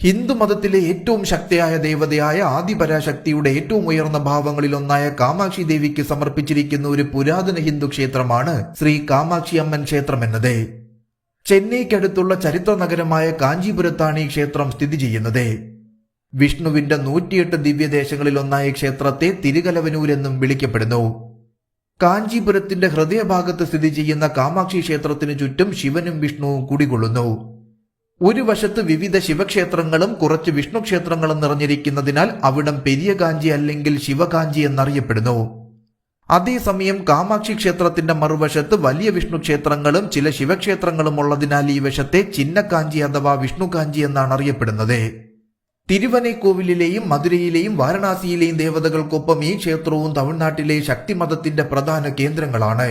ഹിന്ദുമതത്തിലെ ഏറ്റവും ശക്തിയായ ദേവതയായ ആദിപരാശക്തിയുടെ ഏറ്റവും ഉയർന്ന ഭാവങ്ങളിലൊന്നായ കാമാക്ഷി ദേവിക്ക് സമർപ്പിച്ചിരിക്കുന്ന ഒരു പുരാതന ഹിന്ദു ക്ഷേത്രമാണ് ശ്രീ കാമാക്ഷി അമ്മൻ ക്ഷേത്രം എന്നത്. ചെന്നൈക്കടുത്തുള്ള ചരിത്ര നഗരമായ കാഞ്ചീപുരത്താണ് ഈ ക്ഷേത്രം സ്ഥിതി ചെയ്യുന്നത്. വിഷ്ണുവിന്റെ 108 ദിവ്യദേശങ്ങളിലൊന്നായ ക്ഷേത്രത്തെ തിരുകലവനൂർ എന്നും വിളിക്കപ്പെടുന്നു. കാഞ്ചീപുരത്തിന്റെ ഹൃദയഭാഗത്ത് സ്ഥിതി ചെയ്യുന്ന കാമാക്ഷി ക്ഷേത്രത്തിനു ചുറ്റും ശിവനും വിഷ്ണുവും കുടികൊള്ളുന്നു. ഒരു വശത്ത് വിവിധ ശിവക്ഷേത്രങ്ങളും കുറച്ച് വിഷ്ണു ക്ഷേത്രങ്ങളും നിറഞ്ഞിരിക്കുന്നതിനാൽ അവിടം പെരിയ കാഞ്ചി അല്ലെങ്കിൽ ശിവകാഞ്ചി എന്നറിയപ്പെടുന്നു. അതേസമയം കാമാക്ഷി ക്ഷേത്രത്തിന്റെ മറുവശത്ത് വലിയ വിഷ്ണു ക്ഷേത്രങ്ങളും ചില ശിവക്ഷേത്രങ്ങളും ഉള്ളതിനാൽ ഈ വശത്തെ ചിന്നക്കാഞ്ചി അഥവാ വിഷ്ണുകാഞ്ചി എന്നാണ് അറിയപ്പെടുന്നത്. തിരുവനൈക്കോവിലിലെയും മധുരയിലെയും വാരണാസിയിലെയും ദേവതകൾക്കൊപ്പം ഈ ക്ഷേത്രവും തമിഴ്നാട്ടിലെ ശക്തിമതത്തിന്റെ പ്രധാന കേന്ദ്രങ്ങളാണ്.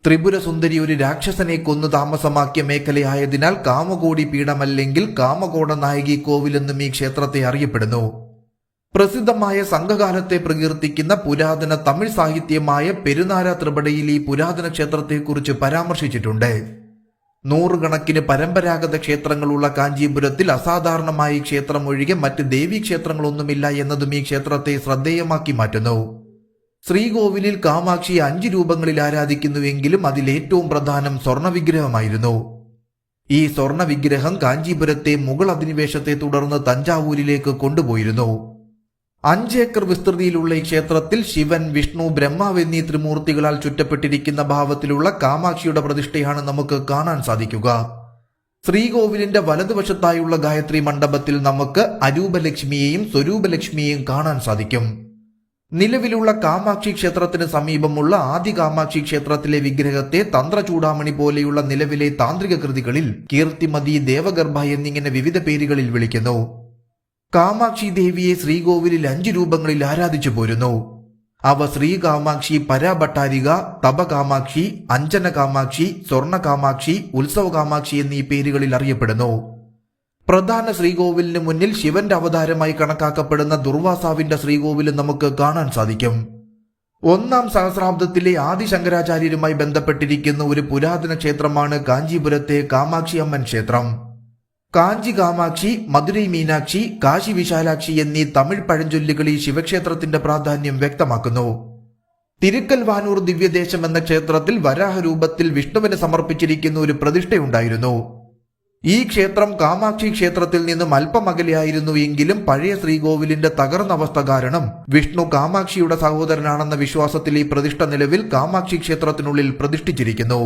ത്രിപുര സുന്ദരി ഒരു രാക്ഷസനെ കൊന്നു താമസമാക്കിയ മേഖലയായതിനാൽ കാമകോടി പീഠമല്ലെങ്കിൽ കാമകോട നായകി കോവിലെന്നും ഈ ക്ഷേത്രത്തെ അറിയപ്പെടുന്നു. പ്രസിദ്ധമായ സംഘകാലത്തെ പ്രകീർത്തിക്കുന്ന പുരാതന തമിഴ് സാഹിത്യമായ പെരുനാര ത്രിപടയിൽ ഈ പുരാതന ക്ഷേത്രത്തെക്കുറിച്ച് പരാമർശിച്ചിട്ടുണ്ട്. നൂറുകണക്കിന് പരമ്പരാഗത ക്ഷേത്രങ്ങളുള്ള കാഞ്ചീപുരത്തിൽ അസാധാരണമായ ക്ഷേത്രം ഒഴികെ മറ്റ് ദേവീക്ഷേത്രങ്ങളൊന്നുമില്ല എന്നതും ഈ ക്ഷേത്രത്തെ ശ്രദ്ധേയമാക്കി മാറ്റുന്നു. ശ്രീകോവിലിൽ കാമാക്ഷിയെ 5 രൂപങ്ങളിൽ ആരാധിക്കുന്നുവെങ്കിലും അതിലേറ്റവും പ്രധാനം സ്വർണവിഗ്രഹമായിരുന്നു. ഈ സ്വർണവിഗ്രഹം കാഞ്ചീപുരത്തെ മുഗൾ അധിനിവേശത്തെ തുടർന്ന് തഞ്ചാവൂരിലേക്ക് കൊണ്ടുപോയിരുന്നു. 5 ഏക്കർ വിസ്തൃതിയിലുള്ള ഈ ക്ഷേത്രത്തിൽ ശിവൻ, വിഷ്ണു, ബ്രഹ്മാവ് എന്നീ ത്രിമൂർത്തികളാൽ ചുറ്റപ്പെട്ടിരിക്കുന്ന ഭാവത്തിലുള്ള കാമാക്ഷിയുടെ പ്രതിഷ്ഠയാണ് നമുക്ക് കാണാൻ സാധിക്കുക. ശ്രീകോവിലിന്റെ വലതുവശത്തായുള്ള ഗായത്രി മണ്ഡപത്തിൽ നമുക്ക് അരൂപലക്ഷ്മിയെയും സ്വരൂപലക്ഷ്മിയെയും കാണാൻ സാധിക്കും. നിലവിലുള്ള കാമാക്ഷി ക്ഷേത്രത്തിന് സമീപമുള്ള ആദി കാമാക്ഷി ക്ഷേത്രത്തിലെ വിഗ്രഹത്തെ തന്ത്രചൂടാമണി പോലെയുള്ള നിലവിലെ താന്ത്രിക കൃതികളിൽ കീർത്തിമതി, ദേവഗർഭ എന്നിങ്ങനെ വിവിധ പേരുകളിൽ വിളിക്കുന്നു. കാമാക്ഷി ദേവിയെ ശ്രീകോവിലിൽ 5 രൂപങ്ങളിൽ ആരാധിച്ചു പോരുന്നു. അവ ശ്രീ കാമാക്ഷി, പരാഭട്ടാരിക, തപകാമാക്ഷി, അഞ്ജന കാമാക്ഷി, സ്വർണ കാമാക്ഷി, ഉത്സവ കാമാക്ഷി എന്നീ പേരുകളിൽ അറിയപ്പെടുന്നു. പ്രധാന ശ്രീകോവിലിന് മുന്നിൽ ശിവന്റെ അവതാരമായി കണക്കാക്കപ്പെടുന്ന ദുർവാസാവിന്റെ ശ്രീകോവിലും നമുക്ക് കാണാൻ സാധിക്കും. 1-ാം സഹസ്രാബ്ദത്തിലെ ആദി ശങ്കരാചാര്യരുമായി ബന്ധപ്പെട്ടിരിക്കുന്ന ഒരു പുരാതന ക്ഷേത്രമാണ് കാഞ്ചീപുരത്തെ കാമാക്ഷി അമ്മൻ ക്ഷേത്രം. കാഞ്ചി കാമാക്ഷി, മധുരൈ മീനാക്ഷി, കാശി വിശാലാക്ഷി എന്നീ തമിഴ് പഴഞ്ചൊല്ലുകൾ ഈ ശിവക്ഷേത്രത്തിന്റെ പ്രാധാന്യം വ്യക്തമാക്കുന്നു. തിരുക്കൽവാനൂർ ദിവ്യദേശം എന്ന ക്ഷേത്രത്തിൽ വരാഹ രൂപത്തിൽ വിഷ്ണുവിന് സമർപ്പിച്ചിരിക്കുന്ന ഒരു പ്രതിഷ്ഠയുണ്ടായിരുന്നു. ഈ ക്ഷേത്രം കാമാക്ഷി ക്ഷേത്രത്തിൽ നിന്നും അല്പം അകലെയായിരുന്നു എങ്കിലും പഴയ ശ്രീകോവിലിന്റെ തകർന്ന അവസ്ഥ കാരണം വിഷ്ണു കാമാക്ഷിയുടെ സഹോദരനാണെന്ന വിശ്വാസത്തിൽ ഈ പ്രതിഷ്ഠ നിലവിൽ കാമാക്ഷി ക്ഷേത്രത്തിനുള്ളിൽ പ്രതിഷ്ഠിച്ചിരിക്കുന്നു.